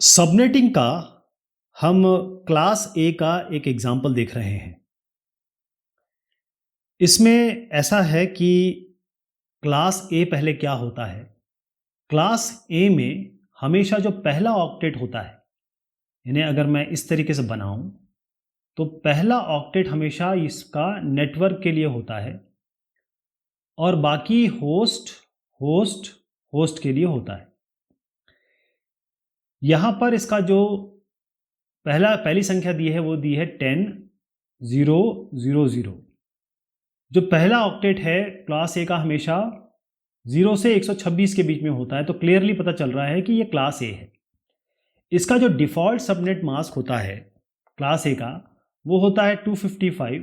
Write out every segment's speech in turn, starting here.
Subnetting का हम class ए का एक एग्जाम्पल देख रहे हैं। इसमें ऐसा है कि क्लास ए पहले क्या होता है? क्लास ए में हमेशा जो पहला ऑक्टेट होता है, यानी अगर मैं इस तरीके से बनाऊं, तो पहला ऑक्टेट हमेशा इसका नेटवर्क के लिए होता है और बाकी होस्ट होस्ट होस्ट के लिए होता है। यहां पर इसका जो पहली संख्या दी है वो दी है 10 0 0 0। जो पहला ऑक्टेट है क्लास ए का हमेशा 0 से 126 के बीच में होता है, तो क्लियरली पता चल रहा है कि ये क्लास ए है। इसका जो डिफ़ॉल्ट सबनेट मास्क होता है क्लास ए का, वो होता है 255,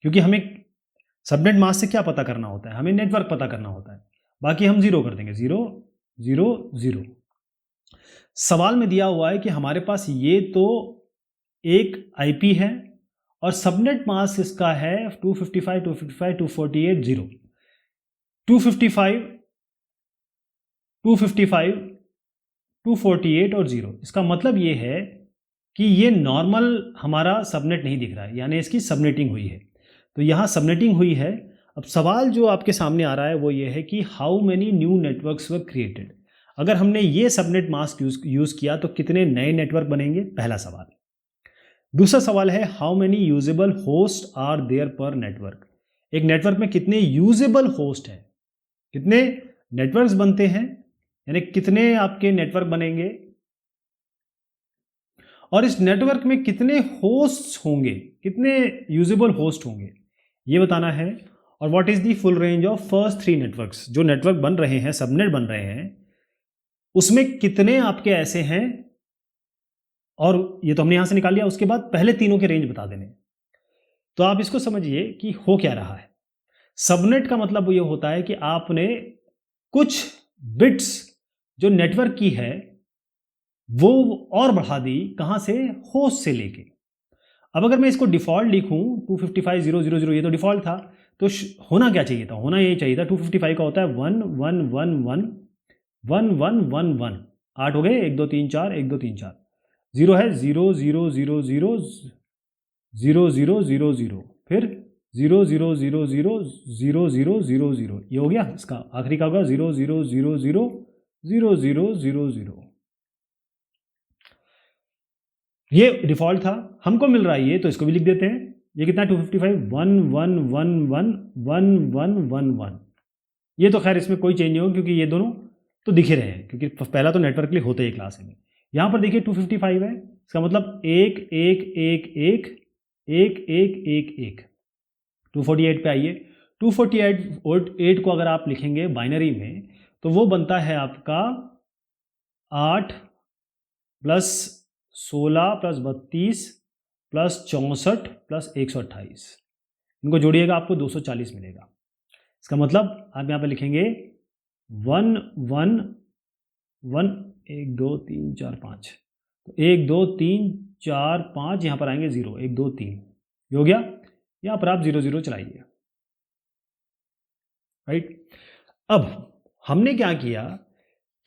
क्योंकि हमें सबनेट मास्क से क्या पता करना होता है? हमें नेटवर्क पता करना होता है। बाकी हम 0 कर देंगे, 0 0 0। सवाल में दिया हुआ है कि हमारे पास ये तो एक आईपी है और सबनेट मास्क इसका है 255 255 248 0। 255 255 248 और 0। इसका मतलब ये है कि ये नॉर्मल हमारा सबनेट नहीं दिख रहा है, यानी इसकी सबनेटिंग हुई है। तो यहाँ सबनेटिंग हुई है। अब सवाल जो आपके सामने आ रहा है वो ये है कि how many new networks were created. अगर हमने ये सबनेट मास्क यूज किया तो कितने नए नेटवर्क बनेंगे, पहला सवाल। दूसरा सवाल है how many usable host are there पर नेटवर्क। एक नेटवर्क में कितने यूजेबल होस्ट हैं, कितने नेटवर्क्स बनते हैं, यानी कितने आपके नेटवर्क बनेंगे और इस नेटवर्क में कितने होस्ट्स होंगे, कितने यूजेबल होस्ट होंगे, ये बताना है। और what is the full range of first 3 networks. जो नेटवर्क बन रहे हैं, सबनेट बन रहे हैं, उसमें कितने आपके ऐसे हैं, और ये तो हमने यहां से निकाल लिया। उसके बाद पहले तीनों के रेंज बता देने। तो आप इसको समझिए कि हो क्या रहा है। सबनेट का मतलब ये होता है कि आपने कुछ बिट्स जो नेटवर्क की है वो और बढ़ा दी, कहां से? होस्ट से लेके। अब अगर मैं इसको डिफॉल्ट लिखूं 255 0 0 0, ये तो डिफॉल्ट था, तो होना क्या चाहिए था? होना ये चाहिए था 255 का होता है 1 1 1 1 1 1 1 1। 8 हो गए, 1 2 3 4, 1 2 3 4। 0 है 0 0 0 0 0 0 0 0, फिर 0 0 0 0 0 0 0 0। ये हो गया। इसका आखिरी का होगा 0 0 0 0 0 0 0 0। ये डिफॉल्ट था, हमको मिल रहा है ये, तो इसको भी लिख देते हैं। ये कितना 255 1 1 1 1 1 1 1 1। ये तो खैर इसमें कोई चेंज नहीं होगा क्योंकि ये दोनों तो दिख ही रहे हैं, क्योंकि पहला तो नेटवर्क के लिए होता ही क्लास में। यहाँ पर देखिए 255 है, इसका मतलब 1 1 1 1 1 1 1 1। 248 पे आइए। 248 को अगर आप लिखेंगे बाइनरी में तो वो बनता है आपका 8 प्लस 16 प्लस 32 प्लस 64 प्लस 128। इनको जोड़िएगा आपको 240 मिलेगा। इसका मतलब आप यहाँ पे लिखेंगे 1 1 1 1 2 3 4 5। तो 1 2 3 4 5, यहाँ पर आएंगे 0 1 2 3, ये हो गया। यहाँ पर आप 0 0 चलाइए, राइट। अब हमने क्या किया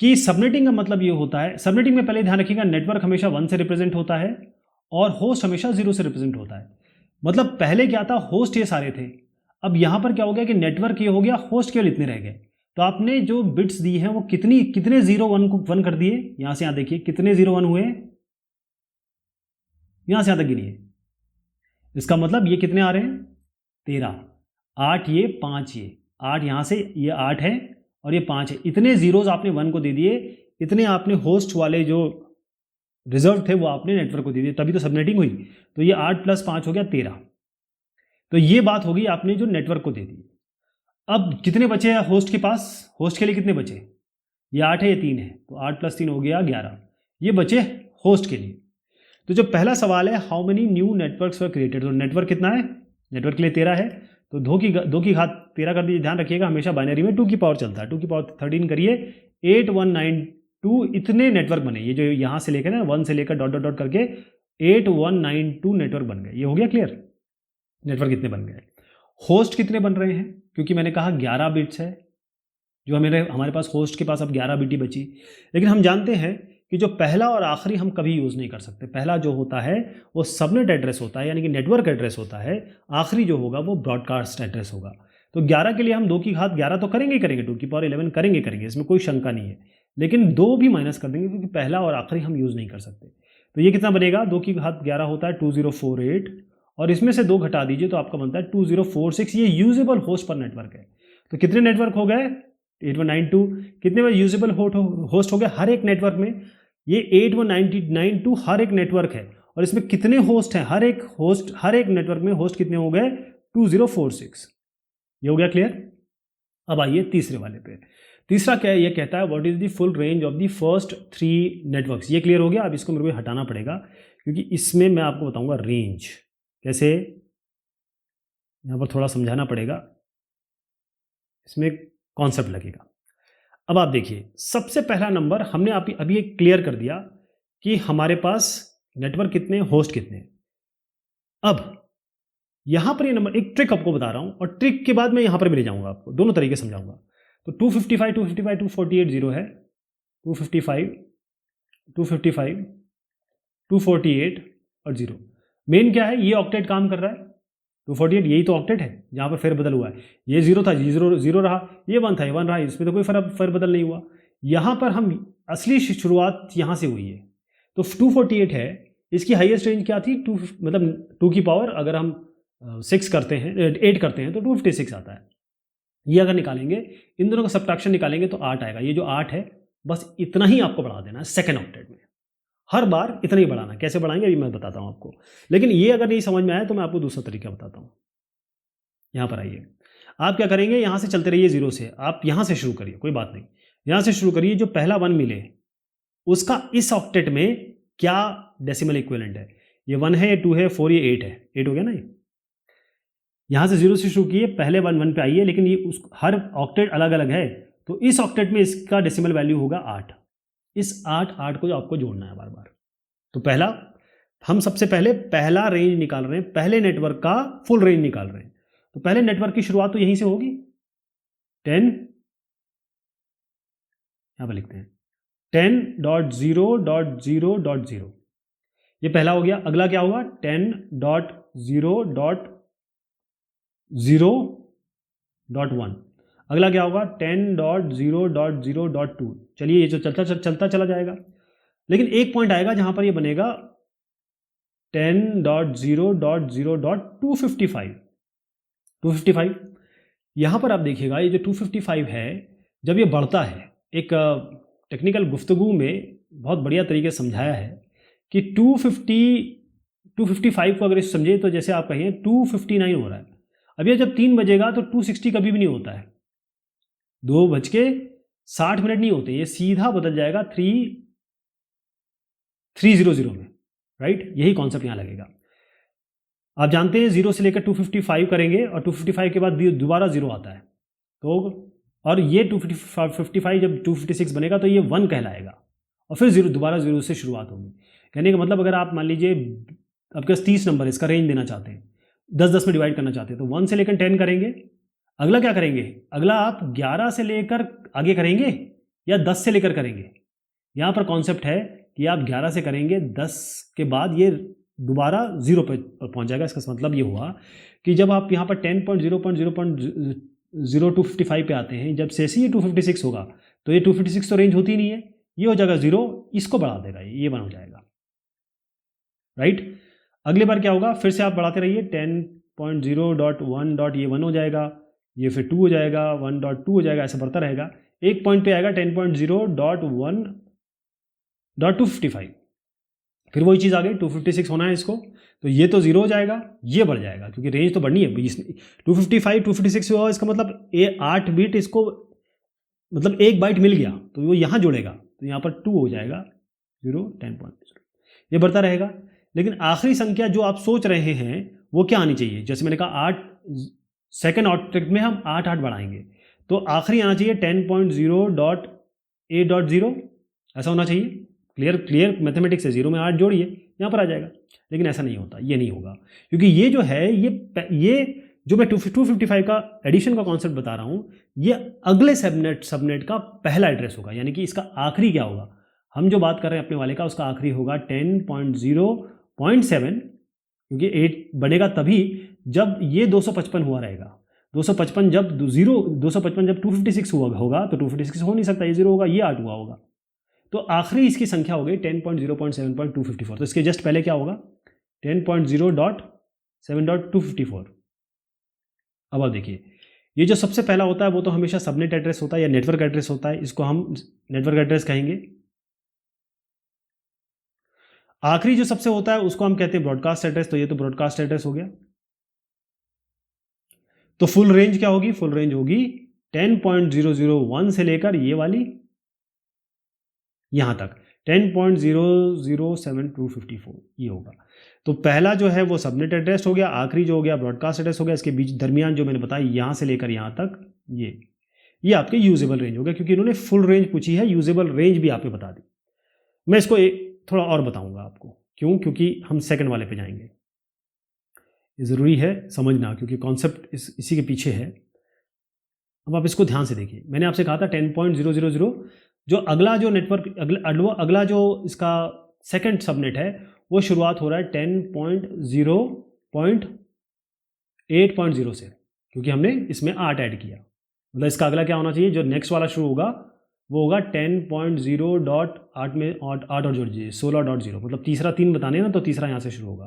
कि सबनेटिंग का मतलब ये होता है, सबनेटिंग में पहले ध्यान रखिएगा नेटवर्क हमेशा 1 से रिप्रेजेंट होता है और होस्ट हमेशा 0 से रिप्रेजेंट होता है। मतलब पहले क्या था, होस्ट ये सारे थे। अब यहां पर क्या हो गया कि नेटवर्क ये हो गया, होस्ट केवल इतने रह गए। तो आपने जो बिट्स दी हैं वो कितने 0 1 को 1 कर दिए। यहां से यहां देखिए कितने 0 1 हुए, यहां से यहां तक गिनिए। इसका मतलब ये कितने आ रहे हैं? 13। 8 ये, 5 ये, 8 यहां से, ये 8 है और ये 5 है। इतने जीरोज आपने 1 को दे दिए, इतने आपने होस्ट वाले जो रिजर्व थे वो आपने नेटवर्क को दे दिए, तभी तो सबनेटिंग हुई। तो ये 8 प्लस 5 हो गया 13। तो ये बात होगी आपने जो नेटवर्क को दे दी। अब कितने बचे हैं होस्ट के पास? होस्ट के लिए कितने बचे? ये 8 है, ये 3 है, तो 8 प्लस 3 हो गया 11। ये बचे होस्ट के लिए। तो जो पहला सवाल है how many new networks were created, तो नेटवर्क कितना है? नेटवर्क के लिए 13 है, तो 2 की घात 13 कर दीजिए। ध्यान रखिएगा हमेशा बाइनरी में 2 की पावर चलता है। 2 की पावर 13 करिए, 8192 इतने नेटवर्क बने। ये जो यहाँ से लेकर ना 1 से लेकर डॉट डॉट डॉट करके 8192 नेटवर्क बन गए। ये हो गया क्लियर, नेटवर्क कितने बन गए। होस्ट कितने बन रहे हैं? क्योंकि मैंने कहा 11 बिट्स है जो हमारे पास होस्ट के पास अब 11 बिट ही बची। लेकिन हम जानते हैं कि जो पहला और आखिरी हम कभी यूज़ नहीं कर सकते। पहला जो होता है वो सबनेट एड्रेस होता है, यानी कि नेटवर्क एड्रेस होता है। आखिरी जो होगा वो ब्रॉडकास्ट एड्रेस होगा। तो 11 के लिए हम 2 की घात 11 तो करेंगे ही करेंगे, 2 की पावर 11 करेंगे करेंगे, इसमें कोई शंका नहीं है। लेकिन 2 भी माइनस कर देंगे क्योंकि पहला और आखिरी हम यूज़ नहीं कर सकते। तो ये कितना बनेगा, 2 की घात 11 होता है 2048, और इसमें से 2 घटा दीजिए तो आपका बनता है 2046। ये यूजेबल होस्ट पर नेटवर्क है। तो कितने नेटवर्क हो गए, 8192। कितने बार यूजेबल होस्ट हो गया हर एक नेटवर्क में, ये 8192 हर एक नेटवर्क है। और इसमें कितने होस्ट हैं, हर एक नेटवर्क में होस्ट कितने हो गए, 2046। ये हो गया क्लियर। अब आइए तीसरे वाले पे। तीसरा क्या है, ये कहता है what is the full range of the first 3 networks. ये क्लियर हो गया। अब इसको मेरे को हटाना पड़ेगा क्योंकि इसमें मैं आपको बताऊंगा रेंज कैसे, यहाँ पर थोड़ा समझाना पड़ेगा, इसमें कॉन्सेप्ट लगेगा। अब आप देखिए, सबसे पहला नंबर हमने अभी एक क्लियर कर दिया कि हमारे पास नेटवर्क कितने, होस्ट कितने। अब यहां पर ये नंबर, एक ट्रिक आपको बता रहा हूं और ट्रिक के बाद मैं यहां पर भी ले जाऊंगा, आपको दोनों तरीके समझाऊंगा। तो 255 248 0 है, 255 248 और 0। मेन क्या है, ये ऑक्टेट काम कर रहा है, 248 यही तो ऑक्टेट है जहां पर फेरबदल हुआ है। ये 0 था, ये 0 रहा, ये 1 था, ये 1 रहा, इसमें तो कोई फेरबदल नहीं हुआ। यहां पर हम असली शुरुआत यहां से हुई है। तो 248 है, इसकी हाईएस्ट रेंज क्या थी, 2 मतलब 2 की पावर अगर हम 6 करते हैं, 8 करते हैं तो 256 आता है। ये अगर निकालेंगे, इन दोनों का सब्ट्रैक्शन निकालेंगे तो 8 आएगा। ये जो 8 है बस इतना ही आपको बढ़ा देना है सेकेंड ऑक्टेट में, हर बार इतना ही बढ़ाना। कैसे बढ़ाएंगे अभी मैं बताता हूं आपको, लेकिन ये अगर नहीं समझ में आया तो मैं आपको दूसरा तरीका बताता हूं। यहां पर आइए, आप क्या करेंगे, यहां से चलते रहिए 0 से, आप यहां से शुरू करिए, कोई बात नहीं, यहां से शुरू करिए। जो पहला 1 मिले उसका इस ऑक्टेट में क्या डेसिमल इक्विवेलेंट है। ये 1 है, ये 2 है, 4, ये 8 है, 8 हो गया ना। ये यहां से 0 से शुरू किए, पहले 1 पे आइए, लेकिन ये हर ऑक्टेट अलग अलग है, तो इस ऑक्टेट में इसका डेसिमल वैल्यू होगा 8। इस 8 को आपको जोड़ना है बार बार। तो पहला, हम सबसे पहले पहला रेंज निकाल रहे हैं, पहले नेटवर्क का फुल रेंज निकाल रहे हैं। तो पहले नेटवर्क की शुरुआत तो यहीं से होगी, 10, यहां पर लिखते हैं 10.0.0.0। ये पहला हो गया। अगला क्या होगा, 10.0.0.1। अगला क्या होगा, 10.0.0.0.2। चलिए, ये जो चलता चला जाएगा, लेकिन एक पॉइंट आएगा जहां पर ये बनेगा 10.0.0.255। 255 यहां पर आप देखिएगा, ये जो 255 है, जब ये बढ़ता है, एक टेक्निकल गुफ्तगू में बहुत बढ़िया तरीके से समझाया है कि 255 को अगर इस समझे तो जैसे आप कहिए 259 हो रहा है। अब ये जब 3 बजेगा तो 260 कभी भी नहीं होता है, 2:60 नहीं होते, ये सीधा बदल जाएगा 300 में, राइट। यही कॉन्सेप्ट यहां लगेगा। आप जानते हैं 0 से लेकर 255 करेंगे और 255 के बाद दोबारा 0 आता है, तो और ये 255 जब 256 बनेगा तो ये 1 कहलाएगा और फिर 0 दोबारा 0 से शुरुआत होगी। कहने का मतलब, अगर आप मान लीजिए आपके पास 30 नंबर, इसका रेंज देना चाहते हैं, 10-10 में डिवाइड करना चाहते हैं, तो 1 से लेकर 10 करेंगे। अगला क्या करेंगे, अगला आप 11 से लेकर आगे करेंगे या 10 से लेकर करेंगे। यहाँ पर कॉन्सेप्ट है कि आप 11 से करेंगे, 10 के बाद ये दोबारा 0 पर पहुँच जाएगा। इसका मतलब ये हुआ कि जब आप यहाँ पर 10.0.0.0255 पे आते हैं, जब से ये 256 होगा तो ये 256 तो रेंज होती नहीं है, ये हो जाएगा 0, इसको बढ़ा देगा, ये 1 हो जाएगा, राइट। अगली बार क्या होगा, फिर से आप बढ़ाते रहिए, 10.0.1. ये 1 हो जाएगा, ये फिर 2 हो जाएगा, 1.2 हो जाएगा, ऐसा बढ़ता रहेगा। एक पॉइंट पे आएगा 10.0.1.255, फिर वही चीज़ आ गई, 256 होना है इसको, तो ये तो 0 हो जाएगा, ये बढ़ जाएगा क्योंकि रेंज तो बढ़नी है। 255 256 हुआ, इसका मतलब 8 बिट इसको, मतलब 1 बाइट मिल गया तो वो यहाँ जुड़ेगा, तो यहाँ पर 2 हो जाएगा, 0 10.0, ये बढ़ता रहेगा। लेकिन आखिरी संख्या जो आप सोच रहे हैं वो क्या आनी चाहिए, जैसे मैंने कहा 8 सेकेंड ऑक्टेट में हम 8 बढ़ाएंगे, तो आखिरी आना चाहिए 10.0.8.0, ऐसा होना चाहिए। क्लियर मैथमेटिक्स से 0 में 8 जोड़िए, यहाँ पर आ जाएगा। लेकिन ऐसा नहीं होता, ये नहीं होगा, क्योंकि ये जो है, ये जो मैं 255 का एडिशन का कॉन्सेप्ट बता रहा हूँ, ये अगले सबनेट का पहला एड्रेस होगा, यानी कि इसका आखिरी क्या होगा, हम जो बात कर रहे हैं अपने वाले का उसका आखिरी होगा 10.0.7, क्योंकि 8 बनेगा तभी जब ये 255 हुआ रहेगा। 255 जब 256 हुआ होगा तो 256 हो नहीं सकता, ये 0 होगा, ये 8 हुआ होगा। तो आखिरी इसकी संख्या हो गई 10.0.7.254। तो इसके जस्ट पहले क्या होगा 10.0.7.254। अब आप देखिए, ये जो सबसे पहला होता है वो तो हमेशा सबनेट एड्रेस होता है या नेटवर्क एड्रेस होता है, इसको हम नेटवर्क एड्रेस कहेंगे। आखिरी जो सबसे होता है उसको हम कहते हैं ब्रॉडकास्ट एड्रेस, तो ये तो ब्रॉडकास्ट एड्रेस हो गया। तो फुल रेंज क्या होगी, फुल रेंज होगी 10.001 से लेकर ये वाली यहां तक 10.007.254 ये होगा। तो पहला जो है वो सबनेट एड्रेस हो गया, आखिरी जो हो गया ब्रॉडकास्ट एड्रेस हो गया, इसके बीच दरमियान जो मैंने बताया यहां से लेकर यहां तक ये आपके यूजेबल रेंज हो गया, क्योंकि इन्होंने फुल रेंज पूछी है, यूजेबल रेंज भी आपने बता दी। मैं इसको थोड़ा और बताऊंगा आपको, क्यों, क्योंकि हम सेकंड वाले पे जाएंगे, ये ज़रूरी है समझना, क्योंकि कॉन्सेप्ट इसी के पीछे है। अब आप इसको ध्यान से देखिए, मैंने आपसे कहा था 10.000, जो अगला जो नेटवर्क अगला जो इसका सेकंड सबनेट है वो शुरुआत हो रहा है 10.0.8.0 से, क्योंकि हमने इसमें 8 ऐड किया। मतलब इसका अगला क्या होना चाहिए, जो नेक्स्ट वाला शुरू होगा वो होगा 10.0.8 में 8 और जोड़ दीजिए 16.0, मतलब तीसरा 3 बताने ना, तो तीसरा यहाँ से शुरू होगा।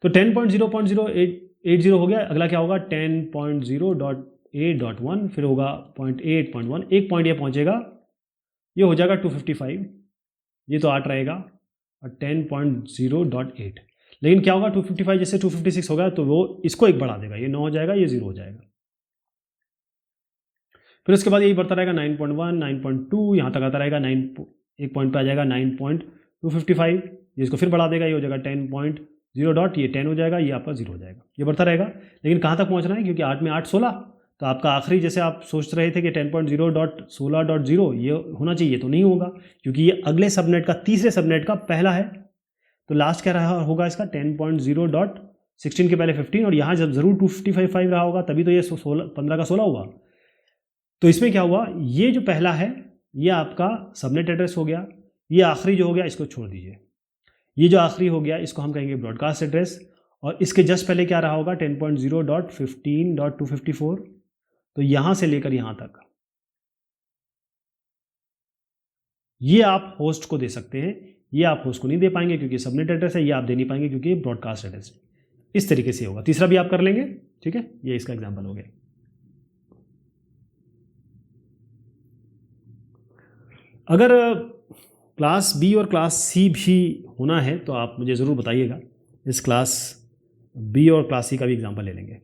तो 10.0.080 हो गया, अगला क्या होगा 10.0.8.1, फिर होगा 0.8.1, एक पॉइंट ये पहुँचेगा, ये हो जाएगा 255, ये तो 8 रहेगा, और 10.0.8, लेकिन क्या होगा 255 जैसे 256 होगा तो वो इसको एक बढ़ा देगा, ये 9 हो जाएगा, ये 0 हो जाएगा। फिर उसके बाद यही बढ़ता रहेगा 9.1, 9.2, यहाँ तक आता रहेगा 9, एक पॉइंट पे आ जाएगा 9.255, ये इसको फिर बढ़ा देगा, ये हो जाएगा 10.0. ये 10 हो जाएगा, ये आपका 0 हो जाएगा, ये बढ़ता रहेगा। लेकिन कहाँ तक पहुँचना है, क्योंकि 8 में 8 16, तो आपका आखिरी जैसे आप सोच रहे थे कि 10.0.16.0 ये होना चाहिए, तो नहीं होगा, क्योंकि ये अगले सबनेट का, तीसरे सबनेट का पहला है। तो लास्ट क्या रहा होगा इसका 10.0.16 के पहले 15, और यहाँ जब ज़रूर 255 रहा होगा, तभी तो ये 15 का 16 हुआ। तो इसमें क्या हुआ, ये जो पहला है ये आपका सबनेट एड्रेस हो गया, ये आखिरी जो हो गया इसको छोड़ दीजिए, ये जो आखिरी हो गया इसको हम कहेंगे ब्रॉडकास्ट एड्रेस, और इसके जस्ट पहले क्या रहा होगा 10.0.15.254। तो यहाँ से लेकर यहाँ तक ये आप होस्ट को दे सकते हैं, ये आप होस्ट को नहीं दे पाएंगे क्योंकि सबनेट एड्रेस है, ये आप दे नहीं पाएंगे क्योंकि ब्रॉडकास्ट एड्रेस है। इस तरीके से होगा, तीसरा भी आप कर लेंगे, ठीक है, ये इसका एग्जाम्पल हो गया। अगर क्लास बी और क्लास सी भी होना है तो आप मुझे ज़रूर बताइएगा, इस क्लास बी और क्लास सी का भी एग्जाम्पल ले लेंगे।